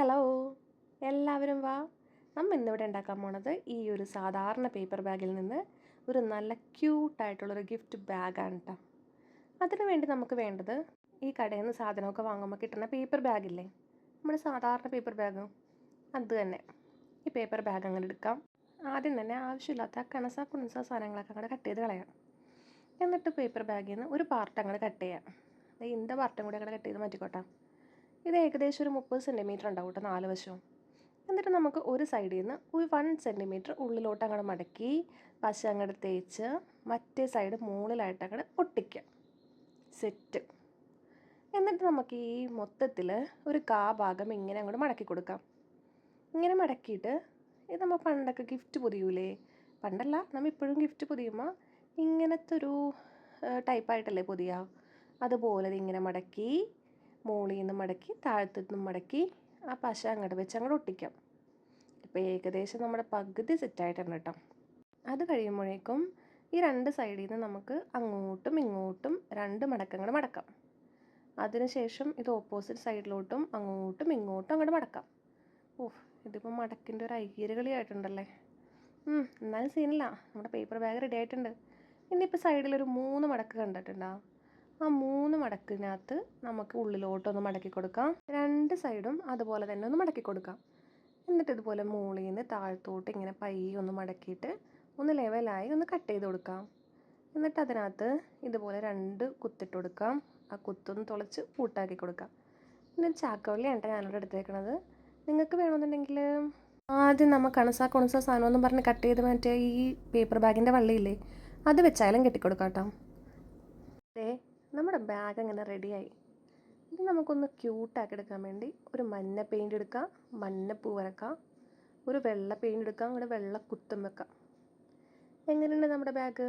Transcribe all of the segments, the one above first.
Hello, എല്ലാവരും വാ. നമ്മൾ ഇന്നിവിടെ ഉണ്ടാക്കാൻ പോണത് ഈ ഒരു സാധാരണ പേപ്പർ ബാഗിൽ നിന്ന് ഒരു നല്ല ക്യൂട്ടായിട്ടുള്ളൊരു ഗിഫ്റ്റ് ബാഗാണ് കേട്ടോ. അതിനു വേണ്ടി നമുക്ക് വേണ്ടത് ഈ കടയിൽ നിന്ന് സാധനമൊക്കെ വാങ്ങുമ്പോൾ കിട്ടുന്ന പേപ്പർ ബാഗില്ലേ, നമ്മുടെ സാധാരണ പേപ്പർ ബാഗ്, അത് തന്നെ. ഈ പേപ്പർ ബാഗ് അങ്ങനെ എടുക്കാം. ആദ്യം തന്നെ ആവശ്യമില്ലാത്ത കുണസ സാധനങ്ങളൊക്കെ അങ്ങോട്ട് കട്ട് ചെയ്ത് കളയാം. എന്നിട്ട് പേപ്പർ ബാഗിൽ നിന്ന് ഒരു പാർട്ട് അങ്ങോട്ട് കട്ട് ചെയ്യാം. ഇതിൻ്റെ പാർട്ടും കൂടി അങ്ങോട്ട് കട്ട് ചെയ്ത് മാറ്റിക്കോട്ടെ. ഇത് ഏകദേശം ഒരു 30 സെൻറ്റിമീറ്റർ ഉണ്ടാവും കേട്ടോ, 4 വശവും. എന്നിട്ട് നമുക്ക് ഒരു സൈഡിൽ നിന്ന് ഒരു 1 സെൻറ്റിമീറ്റർ ഉള്ളിലോട്ട് അങ്ങോട്ട് മടക്കി പശ അങ്ങോട്ട് തേച്ച് മറ്റേ സൈഡ് മുകളിലായിട്ട് അങ്ങോട്ട് ഒട്ടിക്കുക. സെറ്റ്. എന്നിട്ട് നമുക്ക് ഈ മൊത്തത്തിൽ ഒരു ഭാഗം ഇങ്ങനെ അങ്ങോട്ട് മടക്കി കൊടുക്കാം. ഇങ്ങനെ മടക്കിയിട്ട് ഇത് നമ്മൾ പണ്ടൊക്കെ ഗിഫ്റ്റ് പൊതിയൂലേ, പണ്ടല്ല, നമ്മൾ ഇപ്പോഴും ഗിഫ്റ്റ് പൊതിയുമ്പോൾ ഇങ്ങനത്തെ ഒരു ടൈപ്പായിട്ടല്ലേ പൊതിയുക, അതുപോലെ ഇങ്ങനെ മടക്കി മുകളിൽ നിന്ന് മടക്കി താഴത്തു നിന്നും മടക്കി ആ പശ അങ്ങോട്ട് വെച്ച് അങ്ങോട്ട് ഒട്ടിക്കാം. ഇപ്പോൾ ഏകദേശം നമ്മുടെ പകുതി സെറ്റായിട്ടുണ്ട് കേട്ടോ. അത് കഴിയുമ്പോഴേക്കും ഈ 2 സൈഡിൽ നിന്ന് നമുക്ക് അങ്ങോട്ടും ഇങ്ങോട്ടും 2 മടക്കങ്ങൾ മടക്കാം. അതിനുശേഷം ഇത് ഓപ്പോസിറ്റ് സൈഡിലോട്ടും അങ്ങോട്ടും ഇങ്ങോട്ടും അങ്ങോട്ട് മടക്കാം. ഇതിപ്പോൾ മടക്കിൻ്റെ ഒരു ഐകീരകളിയായിട്ടുണ്ടല്ലേ. എന്നാലും സീനില്ല, നമ്മുടെ പേപ്പർ ബാഗ് റെഡി ആയിട്ടുണ്ട്. ഇനിയിപ്പോൾ സൈഡിലൊരു 3 മടക്ക് കണ്ടിട്ടുണ്ടോ? ആ 3 മടക്കിനകത്ത് നമുക്ക് ഉള്ളിലോട്ടൊന്ന് മടക്കി കൊടുക്കാം. 2 സൈഡും അതുപോലെ തന്നെ ഒന്ന് മടക്കി കൊടുക്കാം. എന്നിട്ട് ഇതുപോലെ മുകളിൽ നിന്ന് താഴത്തോട്ട് ഇങ്ങനെ പയ്യെ ഒന്ന് മടക്കിയിട്ട് ഒന്ന് ലെവലായി ഒന്ന് കട്ട് ചെയ്ത് കൊടുക്കാം. എന്നിട്ട് അതിനകത്ത് ഇതുപോലെ 2 കുത്തിട്ട് കൊടുക്കാം. ആ കുത്തൊന്ന് തുളച്ച് പൂട്ടാക്കി കൊടുക്കാം. എന്നിട്ട് ചാക്കവള്ളിയാണ് ഞാനിവിടെ എടുത്തേക്കണത്. നിങ്ങൾക്ക് വേണമെന്നുണ്ടെങ്കിൽ ആദ്യം നമ്മൾ കുണസ സാധനമൊന്നും പറഞ്ഞ് കട്ട് ചെയ്ത് മറ്റേ ഈ പേപ്പർ ബാഗിൻ്റെ വള്ളിയില്ലേ, അത് വെച്ചായാലും കെട്ടിക്കൊടുക്കാം കേട്ടോ. നമ്മുടെ ബാഗ് അങ്ങനെ റെഡിയായി. ഇനി നമുക്കൊന്ന് ക്യൂട്ടാക്കി എടുക്കാൻ വേണ്ടി ഒരു മഞ്ഞ പെയിൻ്റ് എടുക്കാം, മഞ്ഞപ്പൂ വരക്കാം, ഒരു വെള്ള പെയിൻ്റ് എടുക്കാം, അങ്ങനെ വെള്ള കുത്തും വെക്കാം. എങ്ങനെയുണ്ട് നമ്മുടെ ബാഗ്?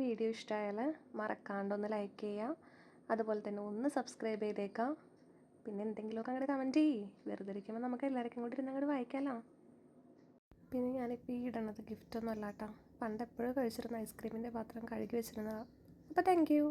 വീഡിയോ ഇഷ്ടമായാൽ മറക്കാണ്ടൊന്ന് ലൈക്ക് ചെയ്യുക, അതുപോലെ തന്നെ ഒന്ന് സബ്സ്ക്രൈബ് ചെയ്തേക്കാം. പിന്നെ എന്തെങ്കിലുമൊക്കെ അങ്ങോട്ട് കമൻറ്റ് ചെയ്യ്. വെറുതെ ഇരിക്കുമ്പോൾ നമുക്ക് എല്ലാവർക്കും കൂടി ഇരുന്ന് അങ്ങോട്ട് വായിക്കാമല്ലോ. പിന്നെ ഞാനിപ്പോൾ ഈ ഇടണത് ഗിഫ്റ്റൊന്നും അല്ല കേട്ടോ, പണ്ട് എപ്പോഴും കഴിച്ചിരുന്ന ഐസ്ക്രീമിൻ്റെ പാത്രം കഴുകി വെച്ചിരുന്നതാണ്. അപ്പോൾ താങ്ക് യു.